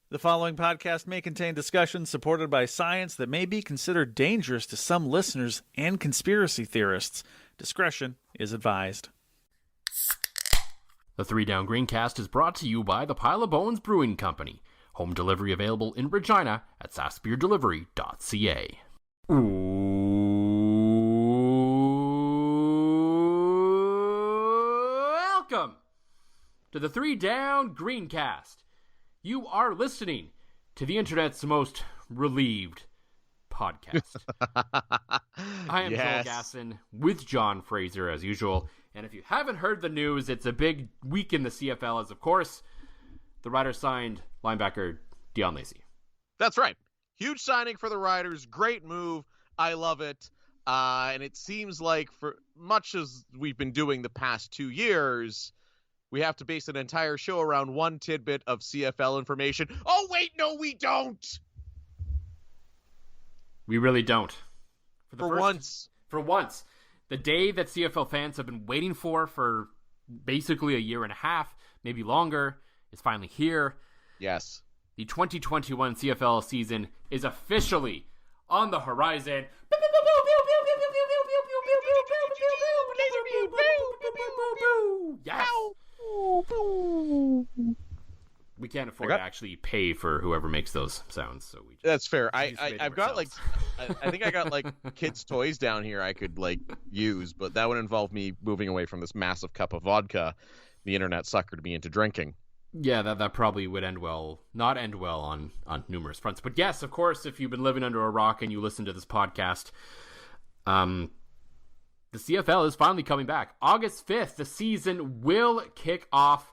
The following podcast may contain discussions supported by science that may be considered dangerous to some listeners and conspiracy theorists. Discretion is advised. The 3 Down Greencast is brought to you by the Pile of Bones Brewing Company. Home delivery available in Regina at sassbeerdelivery.ca. Welcome to the 3 Down Greencast. You are listening to the internet's most relieved podcast. I am Joel Gasson with John Fraser as usual. And if you haven't heard the news, it's a big week in the CFL as, of course, the Riders signed linebacker Dion Lacey. That's right. Huge signing for the Riders. Great move. I love it. And it seems like for much as we've been doing the past 2 years, we have to base an entire show around one tidbit of CFL information. Oh, wait, no, we don't. We really don't. For once. For once. The day that CFL fans have been waiting for basically a year and a half, maybe longer, is finally here. Yes. The 2021 CFL season is officially on the horizon. Yes. We can't afford to actually pay for whoever makes those sounds, so we. That's fair. I've got I think I got like kids' toys down here I could like use, but that would involve me moving away from this massive cup of vodka the internet suckered me into drinking. Yeah, that probably would not end well on numerous fronts. But yes, of course, if you've been living under a rock and you listen to this podcast, the CFL is finally coming back. August 5th, the season will kick off,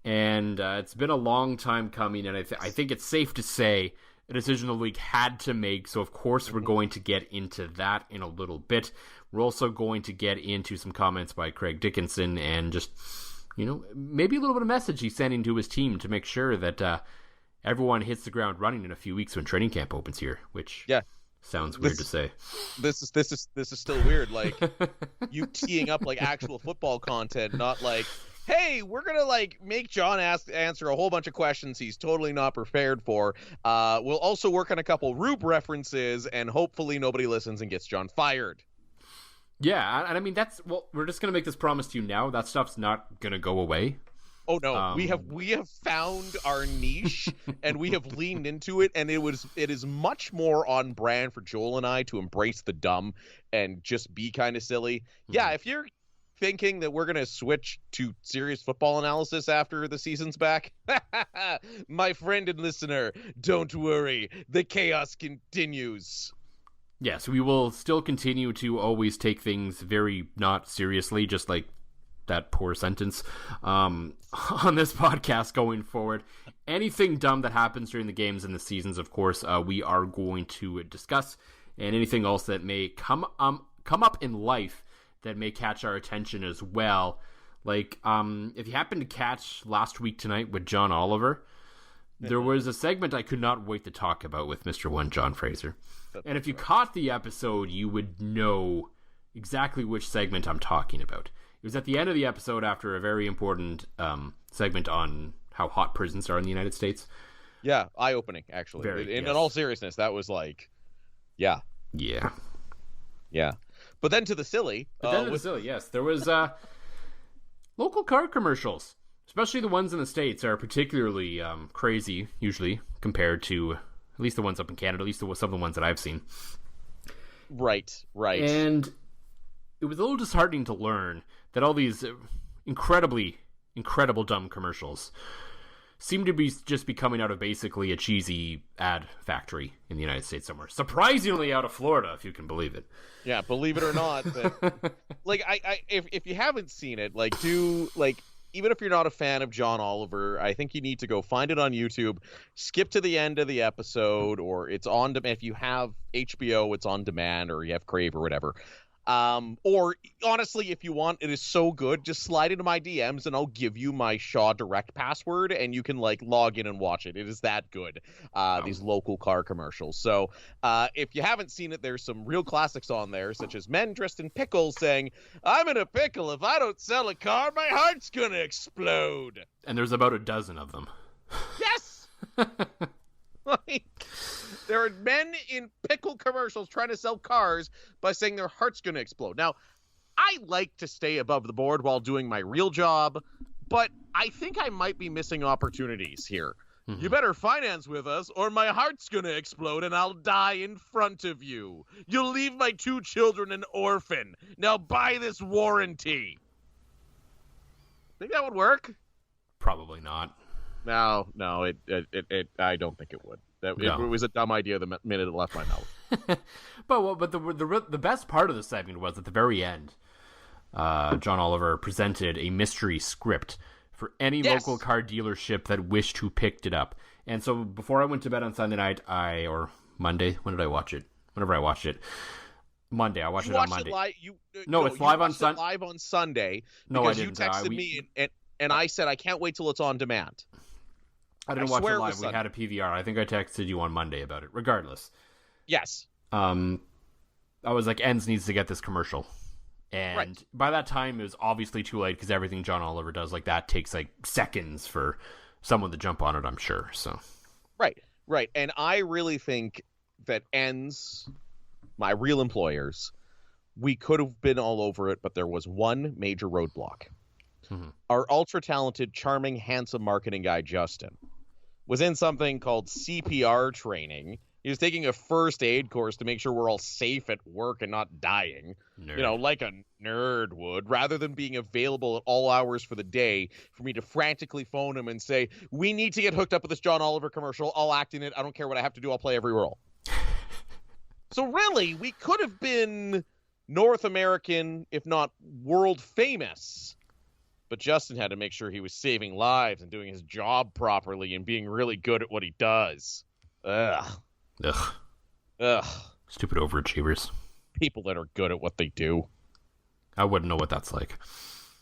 and it's been a long time coming, and I think it's safe to say a decision the league had to make, so of course we're going to get into that in a little bit. We're also going to get into some comments by Craig Dickenson and just, maybe a little bit of message he's sending to his team to make sure that everyone hits the ground running in a few weeks when training camp opens here, which sounds weird to say. This is still weird, like you teeing up like actual football content, not like, hey, we're gonna like make John answer a whole bunch of questions he's totally not prepared for. We'll also work on a couple Rube references, and hopefully nobody listens and gets John fired. Yeah, and I mean we're just gonna make this promise to you now. That stuff's not gonna go away. Oh no, we have found our niche and we have leaned into it, and it is much more on brand for Joel and I to embrace the dumb and just be kind of silly. Mm-hmm. Yeah, if you're thinking that we're gonna switch to serious football analysis after the season's back, my friend and listener, don't worry, the chaos continues. Yes, we will still continue to always take things very not seriously, just like that poor sentence, on this podcast going forward. Anything dumb that happens during the games and the seasons, of course, we are going to discuss, and anything else that may come up in life that may catch our attention as well. Like, if you happen to catch last week tonight with John Oliver, there was a segment I could not wait to talk about with Mr. One John Fraser. And if you caught the episode, you would know exactly which segment I'm talking about. It was at the end of the episode after a very important segment on how hot prisons are in the United States. Yeah, eye-opening, actually. In all seriousness, that was like, yeah. Yeah. Yeah. But then to the silly. Yes. There was local car commercials, especially the ones in the States, are particularly crazy, usually, compared to at least the ones up in Canada, at least some of the ones that I've seen. Right. And it was a little disheartening to learn that all these incredible dumb commercials seem to be just be coming out of basically a cheesy ad factory in the United States somewhere. Surprisingly out of Florida, if you can believe it. Yeah, believe it or not. But, like, if you haven't seen it, like, even if you're not a fan of John Oliver, I think you need to go find it on YouTube, skip to the end of the episode, or it's on demand. If you have HBO, it's on demand, or you have Crave or whatever. Or honestly, if you want, it is so good, just slide into my DMs and I'll give you my Shaw Direct password and you can like log in and watch it. It is that good. These local car commercials. So, if you haven't seen it, there's some real classics on there, such as men dressed in pickles saying, "I'm in a pickle. If I don't sell a car, my heart's gonna explode." And there's about a dozen of them. Yes. are men in pickle commercials trying to sell cars by saying their heart's going to explode. Now, I like to stay above the board while doing my real job, but I think I might be missing opportunities here. Mm-hmm. You better finance with us or my heart's going to explode and I'll die in front of you. You'll leave my 2 children an orphan. Now buy this warranty. Think that would work? Probably not. No, I don't think it would. It was a dumb idea the minute it left my mouth. But the best part of the segment was at the very end, John Oliver presented a mystery script for any local car dealership that wished to pick it up. And so before I went to bed on Sunday night, or Monday, when did I watch it? Whenever I watched it. Monday. I watched it on Monday. It's live on Sunday. Live on Sunday. No, I didn't. You texted me and I said I can't wait till it's on demand. I didn't watch it live. We had a PVR. I think I texted you on Monday about it. Regardless. Yes. I was like, Ends needs to get this commercial. And by that time, it was obviously too late because everything John Oliver does like that takes like seconds for someone to jump on it, I'm sure. So. Right. And I really think that Ends, my real employers, we could have been all over it, but there was one major roadblock. Mm-hmm. Our ultra-talented, charming, handsome marketing guy, Justin, was in something called CPR training. He was taking a first aid course to make sure we're all safe at work and not dying. Nerd. Like a nerd would, rather than being available at all hours for the day for me to frantically phone him and say, we need to get hooked up with this John Oliver commercial. I'll act in it. I don't care what I have to do. I'll play every role. So really, we could have been North American, if not world famous. But Justin had to make sure he was saving lives and doing his job properly and being really good at what he does. Ugh. Stupid overachievers. People that are good at what they do. I wouldn't know what that's like.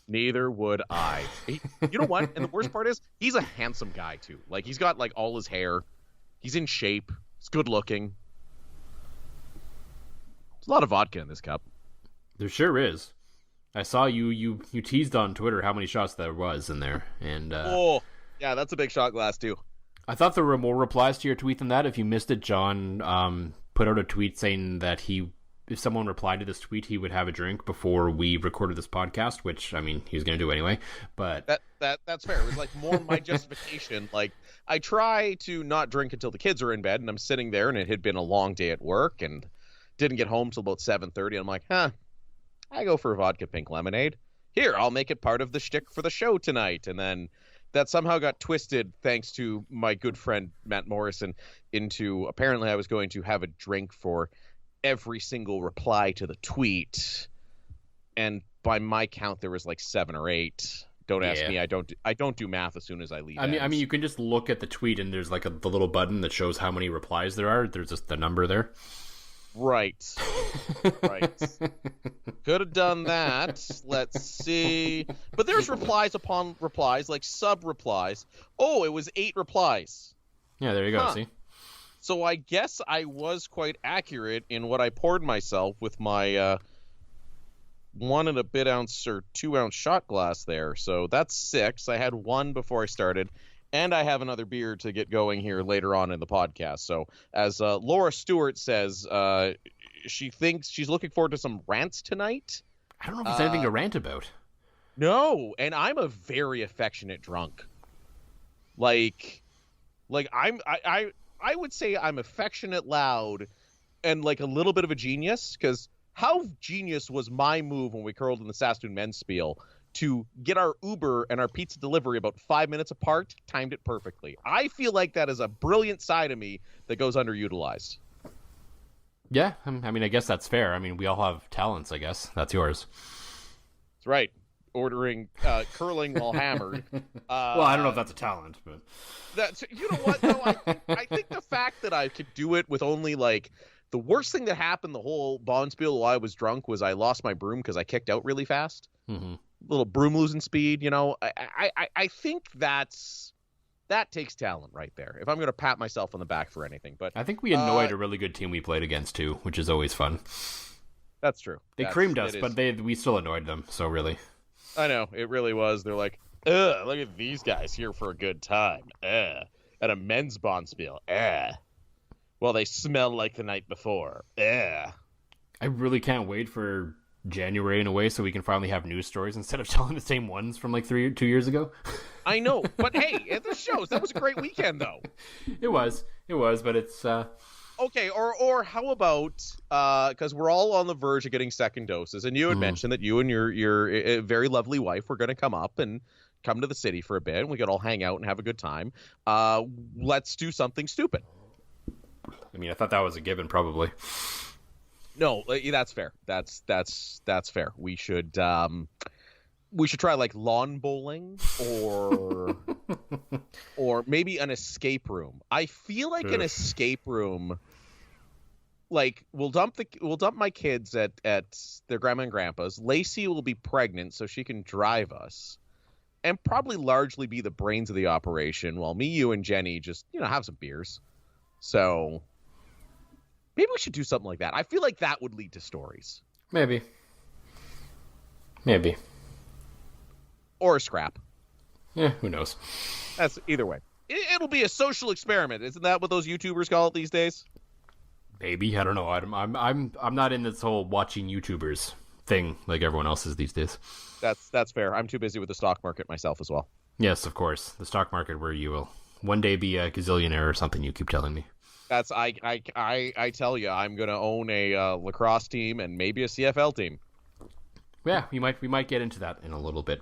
Neither would I. You know what? And the worst part is, he's a handsome guy too. Like, he's got like all his hair. He's in shape. He's good looking. There's a lot of vodka in this cup. There sure is. I saw you teased on Twitter how many shots there was in there, and yeah, that's a big shot glass too. I thought there were more replies to your tweet than that. If you missed it, John put out a tweet saying that if someone replied to this tweet, he would have a drink before we recorded this podcast, which, I mean, he's going to do anyway. But that's fair. It was like more my justification. Like, I try to not drink until the kids are in bed, and I'm sitting there, and it had been a long day at work, and didn't get home till about 7:30. I'm like, I go for a vodka pink lemonade. Here, I'll make it part of the shtick for the show tonight. And then that somehow got twisted, thanks to my good friend Matt Morrison, into apparently I was going to have a drink for every single reply to the tweet. And by my count, there was like 7 or 8. Don't ask me. I don't do math as soon as I leave. I mean, you can just look at the tweet and there's like the little button that shows how many replies there are. There's just the number there. Right. Could have done that. Let's see. But there's replies upon replies, like sub-replies. Oh, it was 8 replies. Yeah, there you go, see? So I guess I was quite accurate in what I poured myself with my 1 and a bit ounce or 2 ounce shot glass there. So that's 6. I had 1 before I started. And I have another beer to get going here later on in the podcast. So as Laura Stewart says, she thinks she's looking forward to some rants tonight. I don't know if there's anything to rant about. No, and I'm a very affectionate drunk. Like I would say I'm affectionate loud and like a little bit of a genius, because how genius was my move when we curled in the Saskatoon men's spiel to get our Uber and our pizza delivery about 5 minutes apart, timed it perfectly. I feel like that is a brilliant side of me that goes underutilized. Yeah, I mean, I guess that's fair. I mean, we all have talents, I guess. That's yours. That's right. Ordering, curling while hammered. Well, I don't know if that's a talent, but... You know what, though? I think the fact that I could do it with only, like... The worst thing that happened the whole Bonspiel while I was drunk was I lost my broom because I kicked out really fast. Mm-hmm. Little broom losing speed, you know. I think that takes talent right there, if I'm going to pat myself on the back for anything. But I think we annoyed a really good team we played against too, which is always fun. That's true. They creamed us, but we still annoyed them. So really, I know, it really was. They're like, ugh, look at these guys here for a good time. At a men's Bonspiel. Well, they smell like the night before. Yeah. I really can't wait for January in a way so we can finally have news stories instead of telling the same ones from like 2 years ago. I know, but hey, this shows that was a great weekend though. It was, but it's okay. Or how about because we're all on the verge of getting second doses, and you had mentioned that you and your very lovely wife were going to come up and come to the city for a bit, and we could all hang out and have a good time. Let's do something stupid. I mean, I thought that was a given, probably. No, that's fair. That's fair. We should try like lawn bowling or maybe an escape room. I feel like an escape room. Like we'll dump my kids at their grandma and grandpa's. Lacey will be pregnant, so she can drive us, and probably largely be the brains of the operation, while me, you, and Jenny just have some beers. So maybe we should do something like that. I feel like that would lead to stories. Maybe. Or a scrap. Yeah, who knows? That's either way. It'll be a social experiment. Isn't that what those YouTubers call it these days? Maybe. I don't know. I'm not in this whole watching YouTubers thing like everyone else is these days. That's fair. I'm too busy with the stock market myself as well. Yes, of course. The stock market where you will one day be a gazillionaire or something, you keep telling me. That's I tell you, I'm gonna own a lacrosse team and maybe a CFL team. Yeah, we might get into that in a little bit,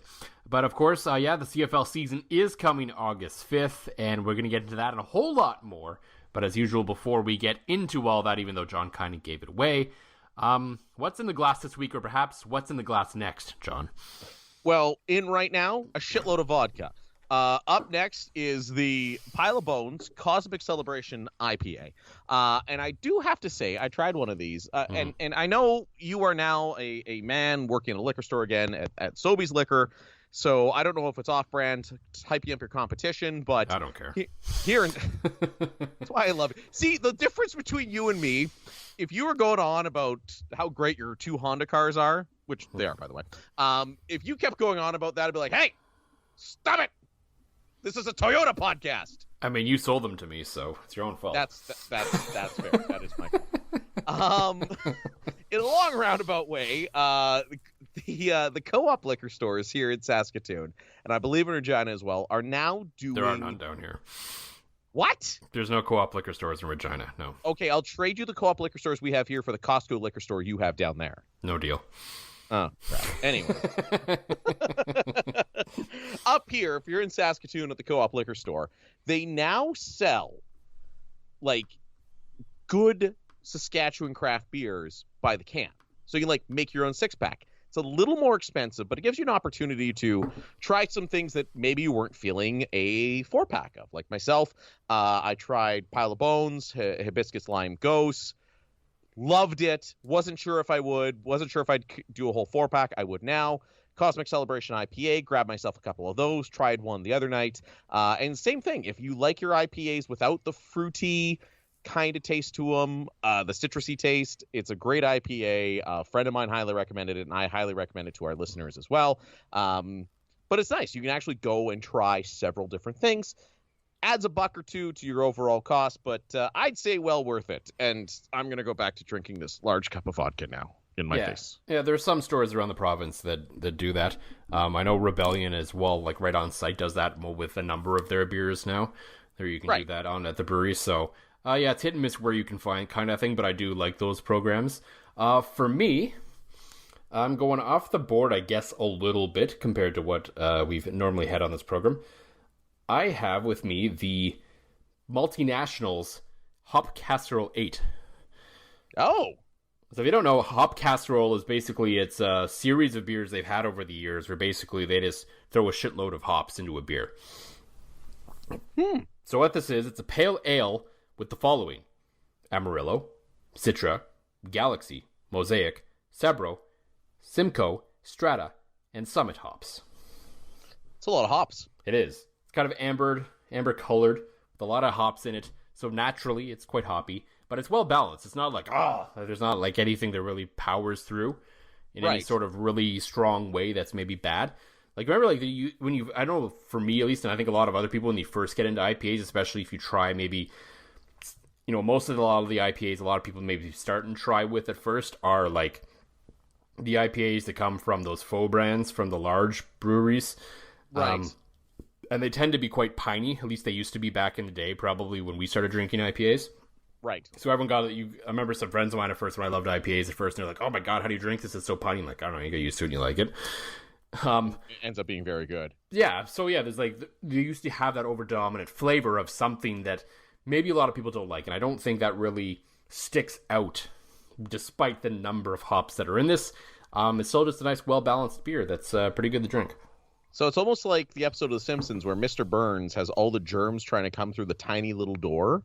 but of course, the CFL season is coming August 5th, and we're gonna get into that and a whole lot more. But as usual, before we get into all that, even though John kind of gave it away, what's in the glass this week, or perhaps what's in the glass next, John? Well, in right now, a shitload of vodka. Up next is the Pile of Bones Cosmic Celebration IPA. And I do have to say, I tried one of these. And I know you are now a man working at a liquor store again at Sobeys Liquor. So I don't know if it's off-brand to hype you up your competition, but I don't care. That's why I love it. See, the difference between you and me, if you were going on about how great your two Honda cars are, which they are, by the way, if you kept going on about that, I'd be like, hey, stop it. This is a Toyota podcast. I mean, you sold them to me, so it's your own fault. That's fair. That is my fault. In a long roundabout way, the co-op liquor stores here in Saskatoon, and I believe in Regina as well, are now doing. There are none down here. What? There's no co-op liquor stores in Regina. No. Okay, I'll trade you the co-op liquor stores we have here for the Costco liquor store you have down there. No deal. Oh, crap. Anyway. Up here, if you're in Saskatoon at the co-op liquor store, they now sell, like, good Saskatchewan craft beers by the can. So you can, like, make your own six-pack. It's a little more expensive, but it gives you an opportunity to try some things that maybe you weren't feeling a four-pack of. Like myself, I tried Pile of Bones, Hibiscus Lime Ghost. Loved it. Wasn't sure if I would. Wasn't sure if I'd do a whole four-pack. I would now. Cosmic Celebration IPA. Grabbed myself a couple of those. Tried one the other night. And same thing. If you like your IPAs without the fruity kind of taste to them, the citrusy taste, it's a great IPA. A friend of mine highly recommended it, and I highly recommend it to our listeners as well. But it's nice. You can actually go and try several different things. Adds $1 or $2 to your overall cost, but I'd say well worth it. And I'm going to go back to drinking this large cup of vodka now in my face. Yeah, there's some stores around the province that do that. I know Rebellion as well, like right on site, does that with a number of their beers now. There you can do that on at the brewery. So, it's hit and miss where you can find kind of thing, but I do like those programs. For me, I'm going off the board, I guess, a little bit compared to what we've normally had on this program. I have with me the Multinationals Hop Casserole 8. Oh. So if you don't know, Hop Casserole is basically, it's a series of beers they've had over the years where basically they just throw a shitload of hops into a beer. So what this is, it's a pale ale with the following: Amarillo, Citra, Galaxy, Mosaic, Sabro, Simcoe, Strata, and Summit hops. It's a lot of hops. It is. Kind of amber colored with a lot of hops in it, so naturally it's quite hoppy, but it's well balanced. It's not like there's not like anything that really powers through in any sort of really strong way that's maybe bad. Like remember, like I don't know, for me at least, and I think a lot of other people, when you first get into IPAs, especially if you try maybe most of a lot of the IPAs a lot of people maybe start and try with at first are like the IPAs that come from those faux brands from the large breweries. Right. And they tend to be quite piney. At least they used to be back in the day, probably when we started drinking IPAs. Right. So everyone got it. I remember some friends of mine at first when I loved IPAs at first, and they're like, "Oh my god, how do you drink this? It's so piney." I'm like, I don't know, you get used to it and you like it. It ends up being very good. Yeah. So yeah, there's like they used to have that overdominant flavor of something that maybe a lot of people don't like, and I don't think that really sticks out, despite the number of hops that are in this. It's still just a nice, well-balanced beer that's pretty good to drink. So it's almost like the episode of The Simpsons where Mr. Burns has all the germs trying to come through the tiny little door,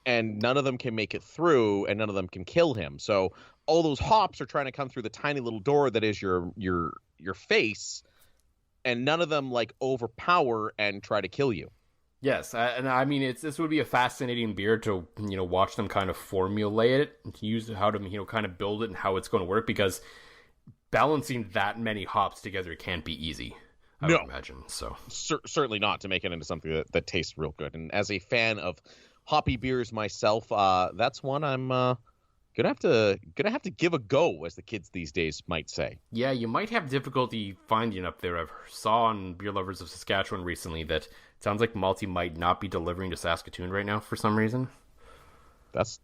and none of them can make it through, and none of them can kill him. So all those hops are trying to come through the tiny little door that is your face, and none of them like overpower and try to kill you. Yes, and I mean, this would be a fascinating beer to watch them kind of formulate it, to use how to kind of build it and how it's going to work, because balancing that many hops together can't be easy, I would imagine. So certainly not to make it into something that tastes real good. And as a fan of hoppy beers myself, that's one I'm gonna have to give a go, as the kids these days might say. Yeah, you might have difficulty finding up there. I've saw on Beer Lovers of Saskatchewan recently that it sounds like Malty might not be delivering to Saskatoon right now for some reason. That's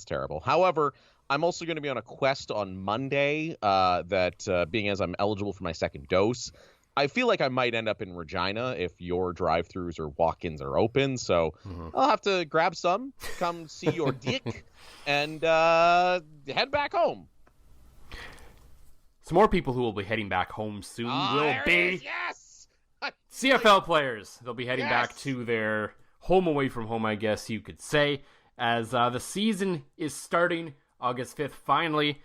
terrible. However, I'm also going to be on a quest on Monday, that being as I'm eligible for my second dose, I feel like I might end up in Regina if your drive-thrus or walk-ins are open. So I'll have to grab some, come see your dick, and head back home. Some more people who will be heading back home soon will be yes! CFL players. They'll be heading back to their home away from home, I guess you could say, as the season is starting August 5th, finally.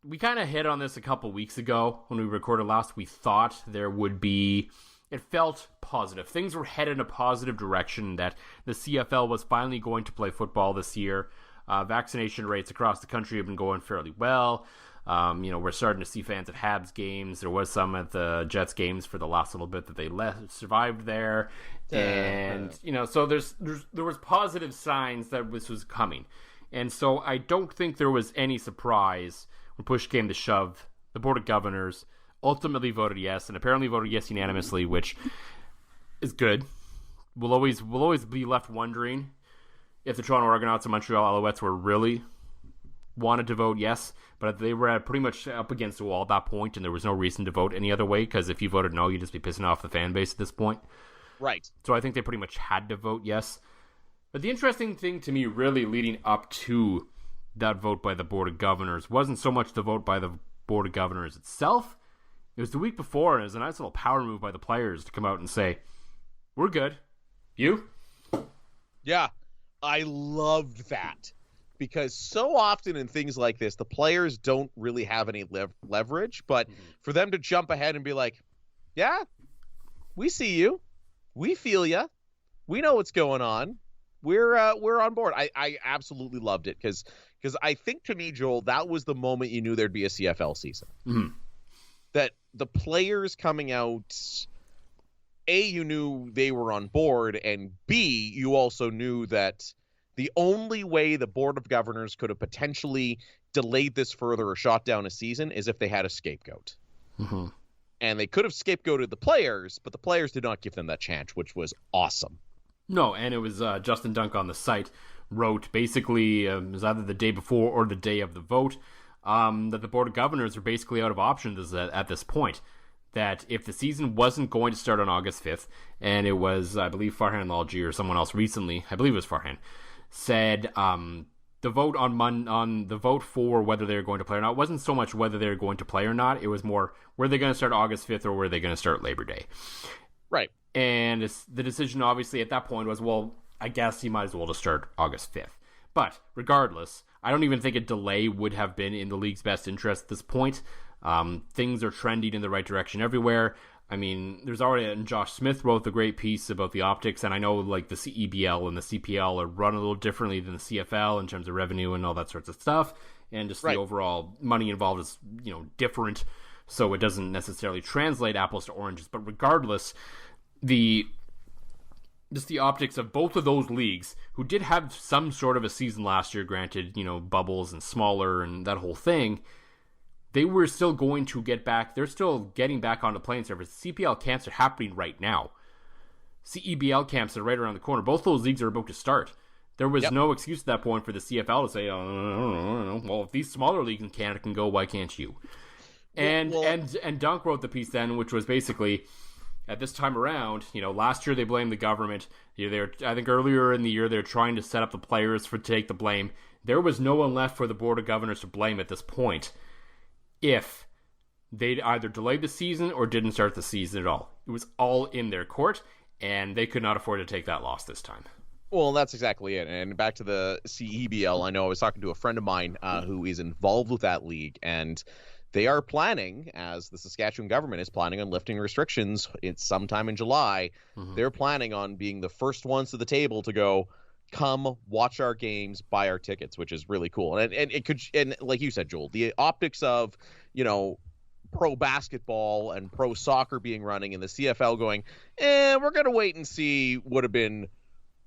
We kind of hit on this a couple weeks ago when we recorded last. We thought there would be... It felt positive. Things were headed in a positive direction, that the CFL was finally going to play football this year. Vaccination rates across the country have been going fairly well. We're starting to see fans at Habs games. There was some at the Jets games for the last little bit that they survived there. And, so there was positive signs that this was coming. And so I don't think there was any surprise when push came to shove. The Board of Governors ultimately voted yes, and apparently voted yes unanimously, which is good. We'll always be left wondering if the Toronto Argonauts and Montreal Alouettes were really wanted to vote yes, but they were pretty much up against the wall at that point, and there was no reason to vote any other way, because if you voted no, you'd just be pissing off the fan base at this point. Right. So I think they pretty much had to vote yes. But the interesting thing to me really leading up to that vote by the Board of Governors wasn't so much the vote by the Board of Governors itself. It was the week before, and it was a nice little power move by the players to come out and say, we're good. You? Yeah, I loved that. Because so often in things like this, the players don't really have any leverage, but for them to jump ahead and be like, yeah, we see you. We feel you. We know what's going on. We're on board. I absolutely loved it because I think, to me, Joel, that was the moment you knew there'd be a CFL season. That the players coming out, A, you knew they were on board, and B, you also knew that the only way the Board of Governors could have potentially delayed this further or shot down a season is if they had a scapegoat. And they could have scapegoated the players, but the players did not give them that chance, which was awesome. No, and it was Justin Dunk on the site wrote basically, it was either the day before or the day of the vote, that the Board of Governors are basically out of options at this point. That if the season wasn't going to start on August 5th, and it was, I believe, Farhan Lalji or someone else recently, I believe it was Farhan, said the vote on the vote for whether they're going to play or not wasn't so much whether they're going to play or not. It was more, were they going to start August 5th or were they going to start Labor Day? Right. And the decision, obviously, at that point was, well, I guess you might as well just start August 5th. But regardless, I don't even think a delay would have been in the league's best interest at this point. Things are trending in the right direction everywhere. I mean, there's already, and Josh Smith wrote the great piece about the optics, and I know like the CEBL and the CPL are run a little differently than the CFL in terms of revenue and all that sorts of stuff, and just the overall money involved is, different, so it doesn't necessarily translate apples to oranges. But regardless, the just the optics of both of those leagues, who did have some sort of a season last year, granted, bubbles and smaller and that whole thing, they were still going to get back. They're still getting back on the playing surface. CPL camps are happening right now. CEBL camps are right around the corner. Both those leagues are about to start. There was no excuse at that point for the CFL to say, I don't know. Well, if these smaller leagues in Canada can go, why can't you? And Dunk wrote the piece then, which was basically, at this time around, last year they blamed the government. I think earlier in the year they were trying to set up the players to take the blame. There was no one left for the Board of Governors to blame at this point if they'd either delayed the season or didn't start the season at all. It was all in their court, and they could not afford to take that loss this time. Well, that's exactly it. And back to the CEBL, I know I was talking to a friend of mine who is involved with that league, and they are planning, as the Saskatchewan government is planning on lifting restrictions sometime in July, they're planning on being the first ones to the table to go, come watch our games, buy our tickets, which is really cool. And it could, and like you said, Joel, the optics of, pro basketball and pro soccer being running and the CFL going, we're going to wait and see, would have been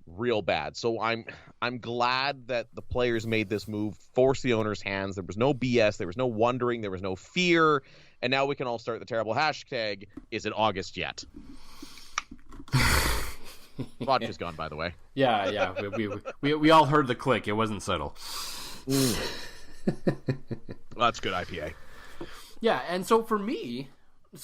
real bad. So I'm glad that the players made this move, forced the owner's hands. There was no BS, there was no wondering, there was no fear, and now we can all start the terrible hashtag, is it August yet? Vodka's gone, by the way. Yeah. We all heard the click. It wasn't subtle. Well, that's good IPA. Yeah, and so for me,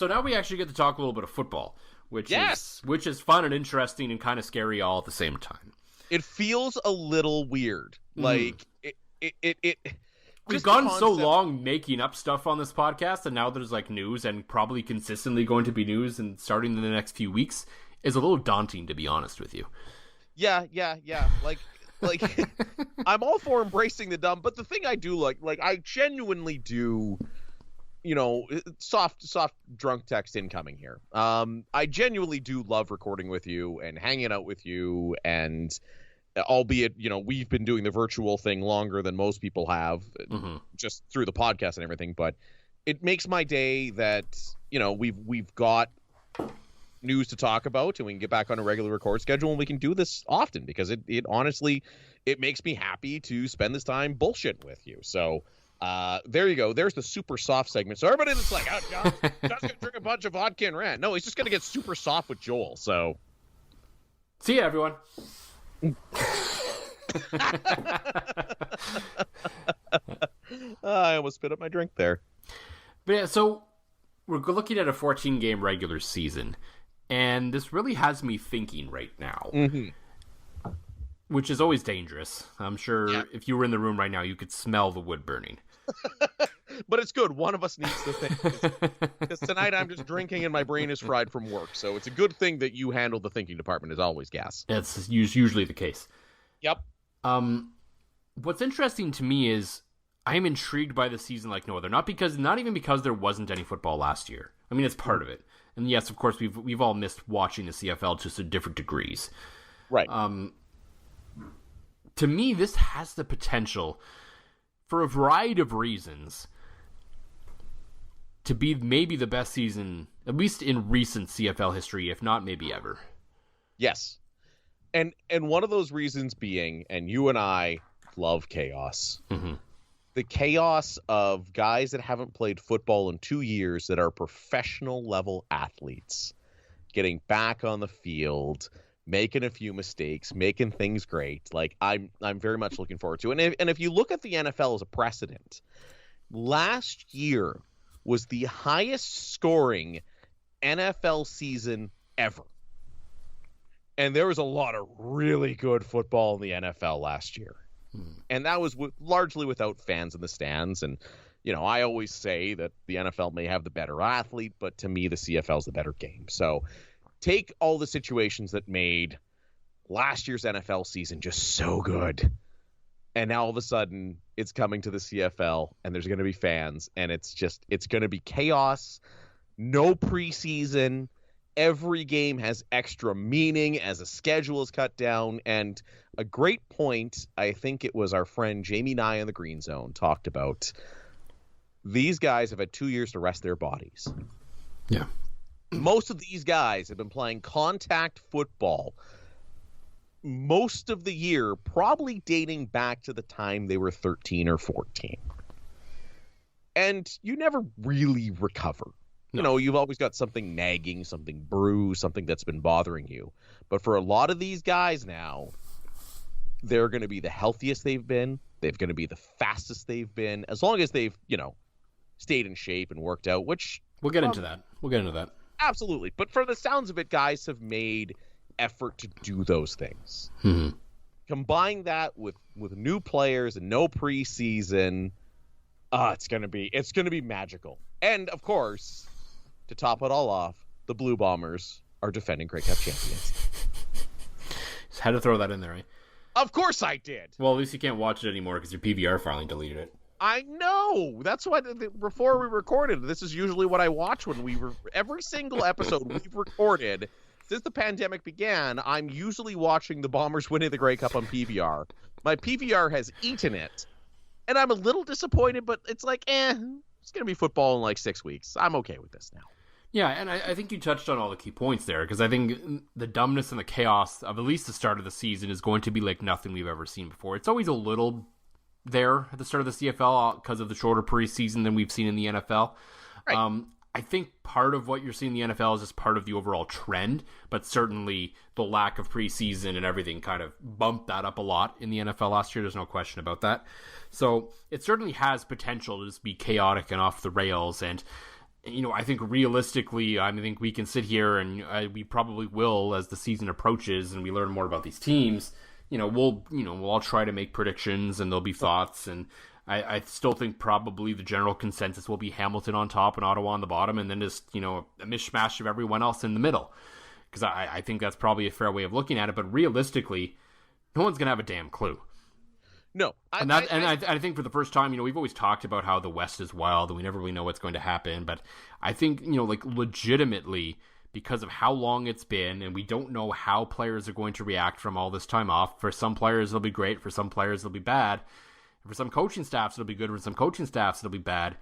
now we actually get to talk a little bit of football, which is fun and interesting and kind of scary all at the same time. It feels a little weird. Like we've gone so long making up stuff on this podcast, and now there's like news and probably consistently going to be news and starting in the next few weeks is a little daunting, to be honest with you. Yeah. Like I'm all for embracing the dumb, but the thing I do like I genuinely do, soft drunk text incoming here. I genuinely do love recording with you and hanging out with you, and albeit, we've been doing the virtual thing longer than most people have, just through the podcast and everything, but it makes my day that, we've got news to talk about and we can get back on a regular record schedule, and we can do this often because it honestly, it makes me happy to spend this time bullshitting with you. So there you go. There's the super soft segment. So everybody that's like, John's gonna drink a bunch of vodka and rant. No, he's just gonna get super soft with Joel. So see ya, everyone. I almost spit up my drink there. But yeah, so we're looking at a 14-game regular season, and this really has me thinking right now, which is always dangerous. I'm sure if you were in the room right now, you could smell the wood burning. But it's good. One of us needs to think. Because tonight I'm just drinking and my brain is fried from work. So it's a good thing that you handle the thinking department as always, Gas. That's usually the case. Yep. What's interesting to me is I'm intrigued by the season like no other. Not even because there wasn't any football last year. I mean, it's part of it. And yes, of course, we've all missed watching the CFL to different degrees. Right. To me, this has the potential, for a variety of reasons, to be maybe the best season, at least in recent CFL history, if not maybe ever. Yes. And one of those reasons being, and you and I love chaos. The chaos of guys that haven't played football in 2 years that are professional level athletes getting back on the field, making a few mistakes, making things great. Like I'm very much looking forward to it. And if you look at the NFL as a precedent, last year was the highest scoring NFL season ever. And there was a lot of really good football in the NFL last year. And that was largely without fans in the stands. And, I always say that the NFL may have the better athlete, but to me, the CFL is the better game. So take all the situations that made last year's NFL season just so good. And now all of a sudden it's coming to the CFL and there's going to be fans, and it's going to be chaos. No preseason. Every game has extra meaning as a schedule is cut down. And a great point, I think it was our friend Jamie Nye in the Green Zone talked about, these guys have had 2 years to rest their bodies. Yeah. Most of these guys have been playing contact football most of the year, probably dating back to the time they were 13 or 14. And you never really recover. No. You know, you've always got something nagging, something bruised, something that's been bothering you. But for a lot of these guys now, they're going to be the healthiest they've been. They're going to be the fastest they've been, as long as they've, stayed in shape and worked out, which... We'll get into that. Absolutely. But for the sounds of it, guys have made effort to do those things. Mm-hmm. Combine that with new players and no preseason, it's going to be magical. And, of course, to top it all off, the Blue Bombers are defending Grey Cup champions. Just had to throw that in there, right? Of course I did. Well, at least you can't watch it anymore because your PVR finally deleted it. I know. That's why before we recorded, this is usually what I watch when every single episode we've recorded since the pandemic began. I'm usually watching the Bombers winning the Grey Cup on PVR. My PVR has eaten it, and I'm a little disappointed, but it's like, it's going to be football in like 6 weeks. I'm okay with this now. Yeah, and I think you touched on all the key points there, because I think the dumbness and the chaos of at least the start of the season is going to be like nothing we've ever seen before. It's always a little there at the start of the CFL because of the shorter preseason than we've seen in the NFL. Right. I think part of what you're seeing in the NFL is just part of the overall trend, but certainly the lack of preseason and everything kind of bumped that up a lot in the NFL last year. There's no question about that. So it certainly has potential to just be chaotic and off the rails. And I think realistically, I think we can sit here and we probably will as the season approaches and we learn more about these teams. We'll all try to make predictions and there'll be thoughts. And I still think probably the general consensus will be Hamilton on top and Ottawa on the bottom, and then just a mishmash of everyone else in the middle. Because I think that's probably a fair way of looking at it. But realistically, no one's gonna have a damn clue. No, I think for the first time, we've always talked about how the West is wild and we never really know what's going to happen. But I think, legitimately, because of how long it's been and we don't know how players are going to react from all this time off. For some players, it'll be great. For some players, it'll be bad. For some coaching staffs, it'll be good. For some coaching staffs, it'll be bad.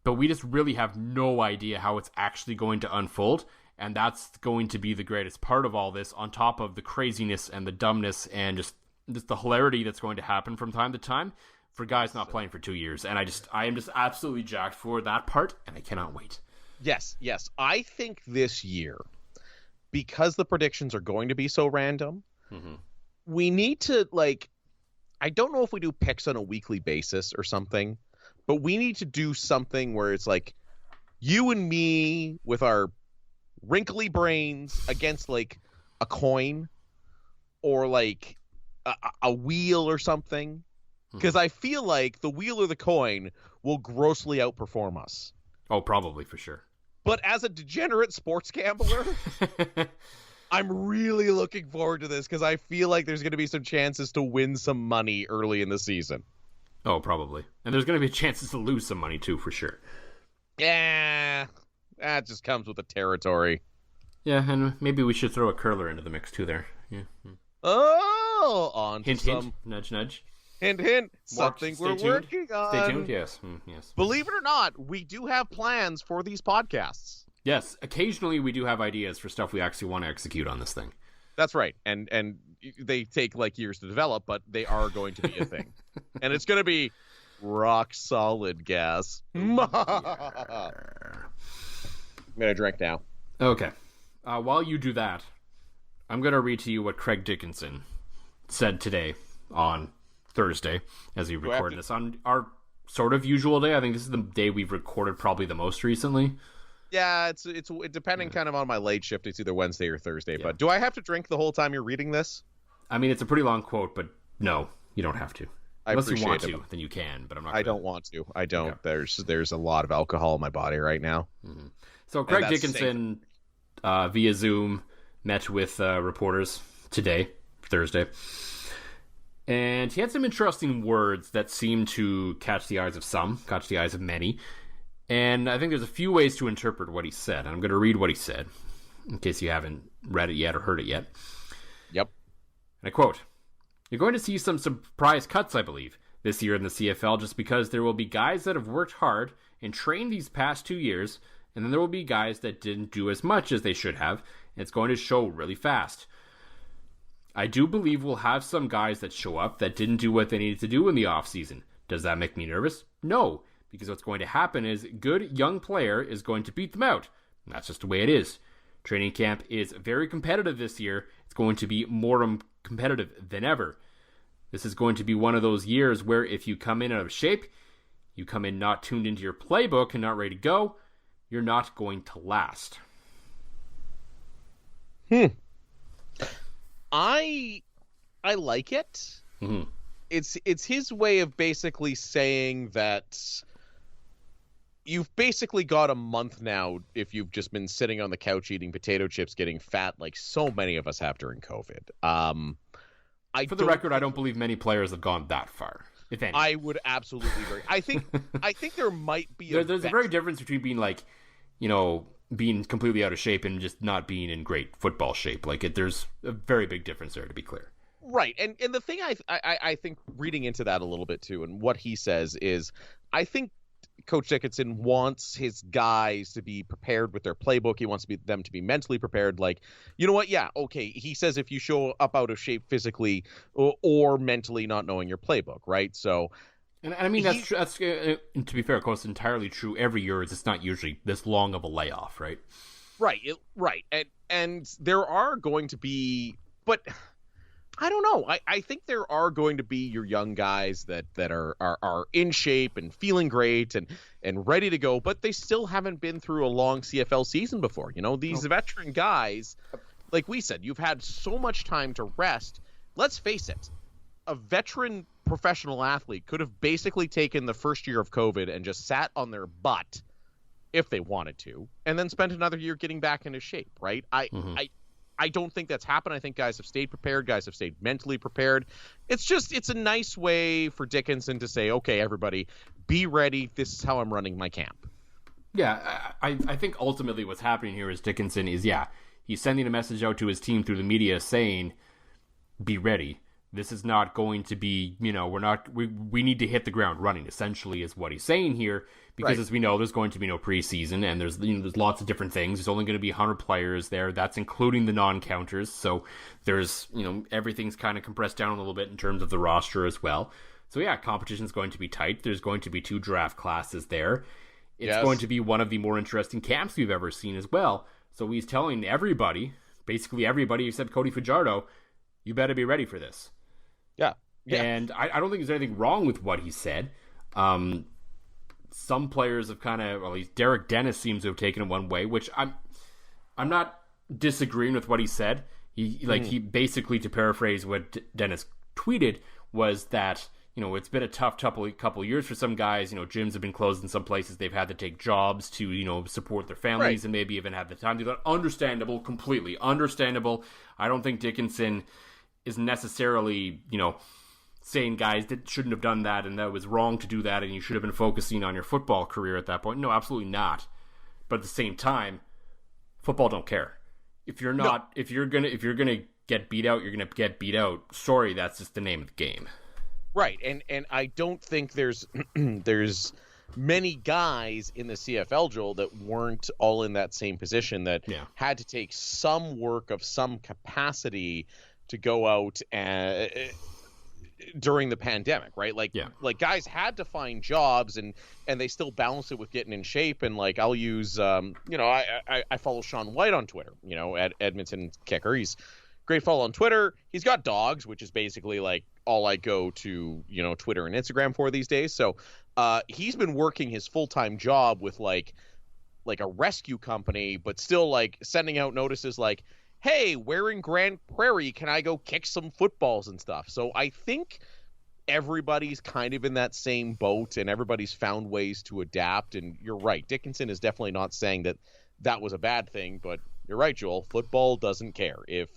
But we just really have no idea how it's actually going to unfold. And that's going to be the greatest part of all this, on top of the craziness and the dumbness and just the hilarity that's going to happen from time to time for guys not playing for 2 years. And I am just absolutely jacked for that part, and I cannot wait. Yes. I think this year, because the predictions are going to be so random, we need to, I don't know if we do picks on a weekly basis or something, but we need to do something where it's like you and me with our wrinkly brains against a coin or a wheel or something, because I feel like the wheel or the coin will grossly outperform us. Oh, probably, for sure. But as a degenerate sports gambler, I'm really looking forward to this because I feel like there's going to be some chances to win some money early in the season. Oh, probably. And there's going to be chances to lose some money too, for sure. Yeah, that just comes with the territory. Yeah, and maybe we should throw a curler into the mix too there. Yeah. Oh, on hint, to some... hint, nudge, nudge. Hint, hint. Something we're working on. Stay tuned, yes. Yes. Believe it or not, we do have plans for these podcasts. Yes, occasionally we do have ideas for stuff we actually want to execute on this thing. That's right. And they take years to develop, but they are going to be a thing. And it's going to be rock solid, Gas. I'm going to drink now. Okay. While you do that, I'm going to read to you what Craig Dickenson said today on Thursday, as we record this on our sort of usual day. I think this is the day we've recorded probably the most recently. Yeah, it's depending kind of on my late shift. It's either Wednesday or Thursday. Yeah. But do I have to drink the whole time you're reading this? I mean, it's a pretty long quote, but no, you don't have to. Unless you want to, then you can. But I'm not. I don't want to. I don't. Okay. There's a lot of alcohol in my body right now. Mm-hmm. So Craig Dickenson, via Zoom, met with reporters today, Thursday. And he had some interesting words that seemed to catch the eyes of some, catch the eyes of many. And I think there's a few ways to interpret what he said. And I'm going to read what he said, in case you haven't read it yet or heard it yet. Yep. And I quote, "You're going to see some surprise cuts, I believe, this year in the CFL, just because there will be guys that have worked hard and trained these past 2 years, and then there will be guys that didn't do as much as they should have, and it's going to show really fast. I do believe we'll have some guys that show up that didn't do what they needed to do in the offseason. Does that make me nervous? No, because what's going to happen is a good young player is going to beat them out. And that's just the way it is. Training camp is very competitive this year. It's going to be more competitive than ever. This is going to be one of those years where if you come in out of shape, you come in not tuned into your playbook and not ready to go, you're not going to last. I like it. Mm-hmm. It's his way of basically saying that you've basically got a month now if you've just been sitting on the couch eating potato chips, getting fat like so many of us have during COVID. For the record, I don't believe many players have gone that far, if any. I would absolutely agree. I think there might be there's a very difference between being like, being completely out of shape and just not being in great football shape. There's a very big difference there, to be clear. Right, and the thing I think reading into that a little bit too, and what he says is, I think Coach Dickenson wants his guys to be prepared with their playbook. He wants them to be mentally prepared. Like, you know what? Yeah, okay. He says if you show up out of shape physically or mentally not knowing your playbook, right? So, and I mean that's to be fair, of course, entirely true. Every year, it's not usually this long of a layoff, right? Right, right, and there are going to be, but I don't know. I think there are going to be your young guys that are in shape and feeling great and ready to go, but they still haven't been through a long CFL season before. These veteran guys, like we said, you've had so much time to rest. Let's face it, a veteran professional athlete could have basically taken the first year of COVID and just sat on their butt if they wanted to, and then spent another year getting back into shape, right? I don't think that's happened. I think guys have stayed prepared. Guys have stayed mentally prepared. It's a nice way for Dickenson to say, okay, everybody, be ready. This is how I'm running my camp. Yeah, I think ultimately what's happening here is Dickenson is, he's sending a message out to his team through the media saying, be ready. This is not going to be, we need to hit the ground running, essentially, is what he's saying here. Because as we know, there's going to be no preseason, and there's lots of different things. There's only going to be 100 players there. That's including the non-counters. So there's, everything's kind of compressed down a little bit in terms of the roster as well. So yeah, competition's going to be tight. There's going to be 2 draft classes there. It's going to be one of the more interesting camps we've ever seen as well. So he's telling everybody, basically everybody except Cody Fajardo, you better be ready for this. Yeah. And I don't think there's anything wrong with what he said. Some players have kind of, at least Derek Dennis seems to have taken it one way, which I'm not disagreeing with what he said. He basically, to paraphrase what Dennis tweeted, was that, it's been a tough couple of years for some guys. Gyms have been closed in some places. They've had to take jobs to, support their families and maybe even have the time to do that. Understandable, completely understandable. I don't think Dickenson is necessarily, saying guys that shouldn't have done that and that it was wrong to do that and you should have been focusing on your football career at that point. No, absolutely not. But at the same time, football don't care. If you're gonna get beat out, you're gonna get beat out. Sorry, that's just the name of the game. Right, and I don't think there's many guys in the CFL, Joel, that weren't all in that same position that had to take some work of some capacity to go out and during the pandemic, right? Like guys had to find jobs and they still balance it with getting in shape. And like, I'll use, I follow Sean White on Twitter, at Edmonton Kicker. He's great follow on Twitter. He's got dogs, which is basically like all I go to, Twitter and Instagram for these days. So he's been working his full-time job with like a rescue company, but still like sending out notices like, hey, we're in Grand Prairie, can I go kick some footballs and stuff? So I think everybody's kind of in that same boat and everybody's found ways to adapt. And you're right, Dickenson is definitely not saying that was a bad thing, but you're right, Joel, football doesn't care. If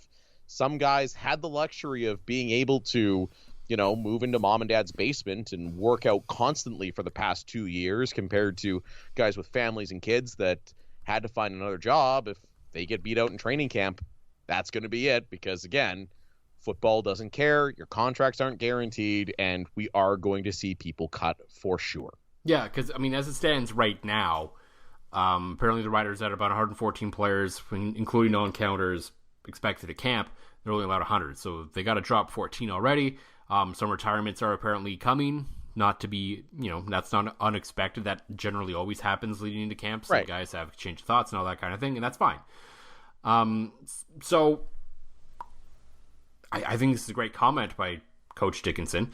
some guys had the luxury of being able to, move into mom and dad's basement and work out constantly for the past 2 years compared to guys with families and kids that had to find another job, if they get beat out in training camp, that's going to be it, because again, football doesn't care. Your contracts aren't guaranteed, and we are going to see people cut for sure. Yeah, because as it stands right now, apparently the Riders had about 114 players, including non-counters, expected at camp. they're only allowed 100. So they got to drop 14 already. Some retirements are apparently coming. Not to be, that's not unexpected. That generally always happens leading into camp. So guys have changed of thoughts and all that kind of thing, and that's fine. So I think this is a great comment by Coach Dickenson.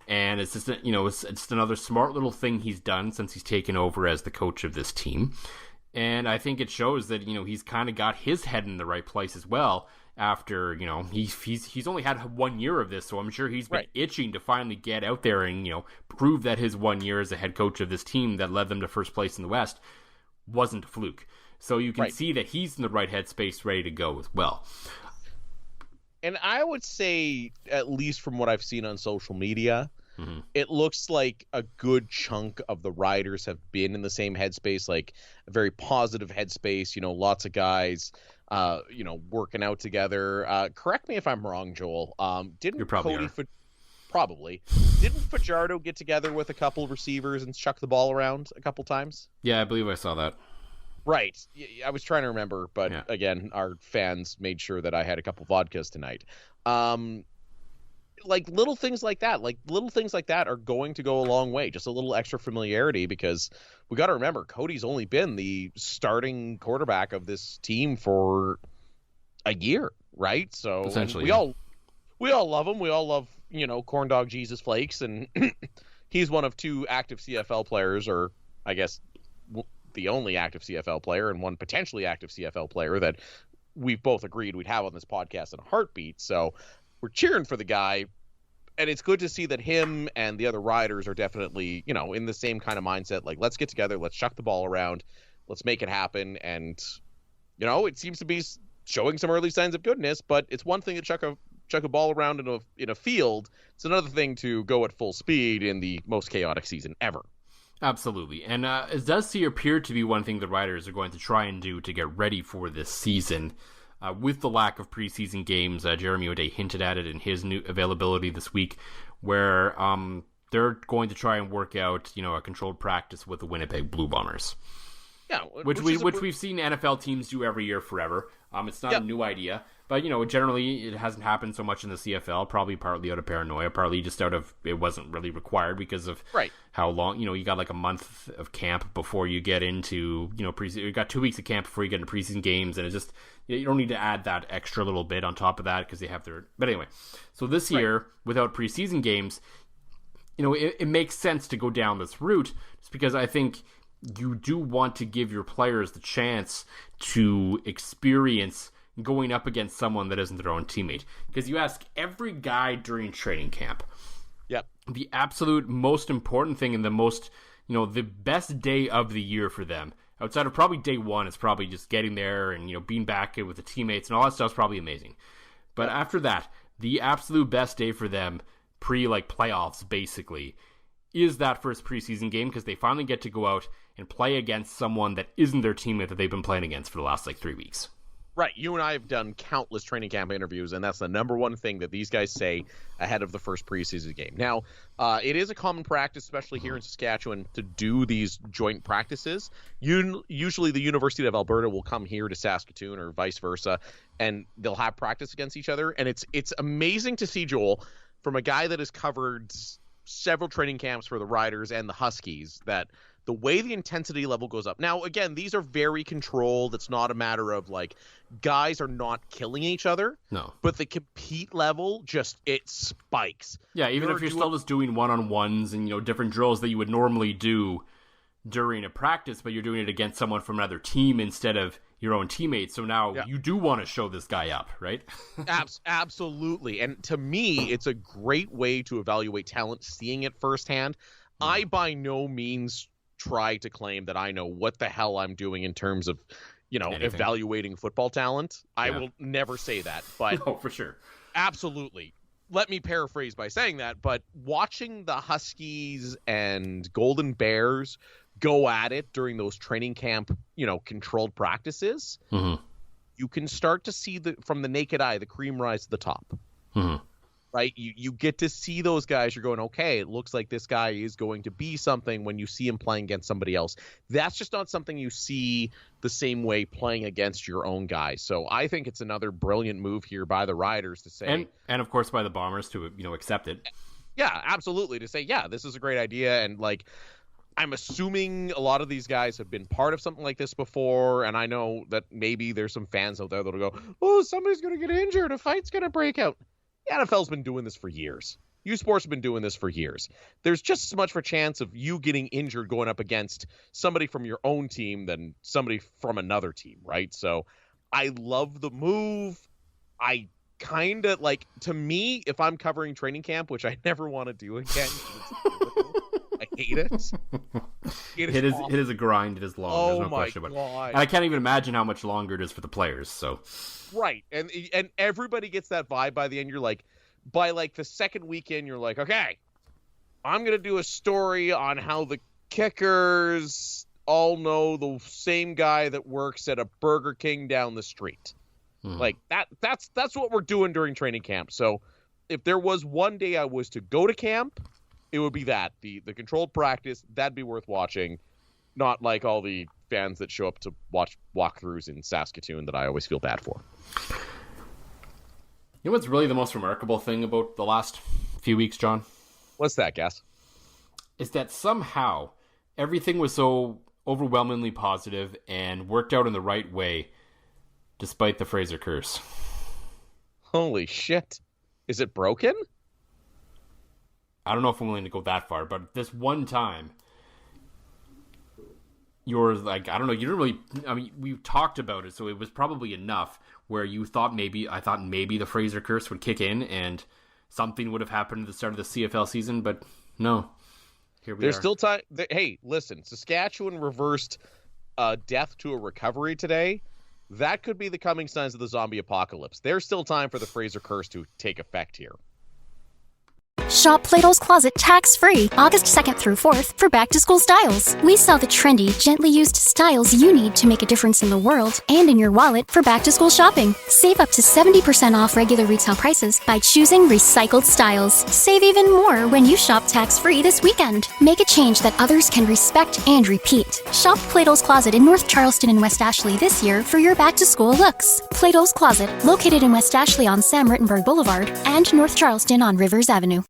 And it's just, it's just another smart little thing he's done since he's taken over as the coach of this team. And I think it shows that, he's kind of got his head in the right place as well after, he's only had 1 year of this. So I'm sure he's been itching to finally get out there and, prove that his 1 year as a head coach of this team that led them to first place in the West wasn't a fluke. So you can see that he's in the right headspace, ready to go as well. And I would say, at least from what I've seen on social media, it looks like a good chunk of the riders have been in the same headspace, like a very positive headspace, lots of guys, working out together. Correct me if I'm wrong, Joel. Didn't Fajardo get together with a couple of receivers and chuck the ball around a couple times? Yeah, I believe I saw that. Right. I was trying to remember, but again, our fans made sure that I had a couple vodkas tonight. Little things like that are going to go a long way. Just a little extra familiarity, because we got to remember Cody's only been the starting quarterback of this team for a year, right? So essentially, we all love him. We all love, Corn Dog Jesus Flakes, and he's one of two active CFL players, or I guess the only active CFL player and one potentially active CFL player that we've both agreed we'd have on this podcast in a heartbeat. So we're cheering for the guy, and it's good to see that him and the other riders are definitely, in the same kind of mindset. Like, let's get together, let's chuck the ball around, let's make it happen. And, it seems to be showing some early signs of goodness, but it's one thing to chuck a ball around in a field. It's another thing to go at full speed in the most chaotic season ever. Absolutely. And it does appear to be one thing the riders are going to try and do to get ready for this season. With the lack of preseason games, Jeremy O'Day hinted at it in his new availability this week, where they're going to try and work out, a controlled practice with the Winnipeg Blue Bombers. Yeah, which we've seen NFL teams do every year forever. It's not a new idea, but generally it hasn't happened so much in the CFL. Probably partly out of paranoia, partly just out of it wasn't really required because of how long. You got like a month of camp before you get into you got 2 weeks of camp before you get into preseason games, and it just you don't need to add that extra little bit on top of that because they have their. But anyway, so this year without preseason games, it makes sense to go down this route just because I think you do want to give your players the chance to experience going up against someone that isn't their own teammate. Because you ask every guy during training camp, the absolute most important thing and the most, the best day of the year for them, outside of probably day one, is probably just getting there and, being back with the teammates and all that stuff's probably amazing. But after that, the absolute best day for them, playoffs basically, is that first preseason game because they finally get to go out and play against someone that isn't their teammate that they've been playing against for the last 3 weeks. Right. You and I have done countless training camp interviews, and that's the number one thing that these guys say ahead of the first preseason game. Now, it is a common practice, especially here in Saskatchewan, to do these joint practices. Usually the University of Alberta will come here to Saskatoon or vice versa, and they'll have practice against each other. And it's amazing to see, Joel, from a guy that has covered several training camps for the Riders and the Huskies, that the way the intensity level goes up. Now, again, these are very controlled. It's not a matter of guys are not killing each other. No. But the compete level it spikes. Yeah, even if you're still just doing one-on-ones and, different drills that you would normally do during a practice, but you're doing it against someone from another team instead of your own teammates. So now you do want to show this guy up, right? Absolutely. And to me, it's a great way to evaluate talent, seeing it firsthand. I by no means try to claim that I know what the hell I'm doing in terms of, evaluating football talent. I will never say that, but no, for sure. Absolutely. Let me paraphrase by saying that, but watching the Huskies and Golden Bears go at it during those training camp, controlled practices, you can start to see from the naked eye, the cream rise to the top. right? You get to see those guys. You're going, okay, it looks like this guy is going to be something when you see him playing against somebody else. That's just not something you see the same way playing against your own guys. So I think it's another brilliant move here by the Riders to say, and of course by the Bombers to accept it. Yeah, absolutely, to say, yeah, this is a great idea. And like, I'm assuming a lot of these guys have been part of something like this before, and I know that maybe there's some fans out there that'll go, oh, somebody's going to get injured, a fight's going to break out. The NFL's been doing this for years. U Sports have been doing this for years. There's just as much of a chance of you getting injured going up against somebody from your own team than somebody from another team, right? So I love the move. I kind of like, to me, if I'm covering training camp, which I never want to do again, I hate it. It is a grind. It is long. There's no question about it. And I can't even imagine how much longer it is for the players. So, right, and everybody gets that vibe by the end. You're like, by like the second weekend, you're like, okay, I'm gonna do a story on how the kickers all know the same guy that works at a Burger King down the street. Like that's what we're doing during training camp. So if there was one day I was to go to camp, it would be that the controlled practice. That'd be worth watching, not like all the fans that show up to watch walkthroughs in Saskatoon that I always feel bad for. You know what's really the most remarkable thing about the last few weeks, John? What's that, Gas? Is that somehow everything was so overwhelmingly positive and worked out in the right way, despite the Fraser curse. Holy shit. Is it broken? I don't know if I'm willing to go that far, but this one time, you're like, I don't know, you didn't really, I mean, we talked about it, so it was probably enough where I thought maybe the Fraser curse would kick in and something would have happened at the start of the CFL season, but no. Here we are. There's still time. Hey, listen, Saskatchewan reversed death to a recovery today. That could be the coming signs of the zombie apocalypse. There's still time for the Fraser curse to take effect here. Shop Plato's Closet tax-free August 2nd through 4th for back-to-school styles. We sell the trendy, gently used styles you need to make a difference in the world and in your wallet for back-to-school shopping. Save up to 70% off regular retail prices by choosing recycled styles. Save even more when you shop tax-free this weekend. Make a change that others can respect and repeat. Shop Plato's Closet in North Charleston and West Ashley this year for your back-to-school looks. Plato's Closet, located in West Ashley on Sam Rittenberg Boulevard and North Charleston on Rivers Avenue.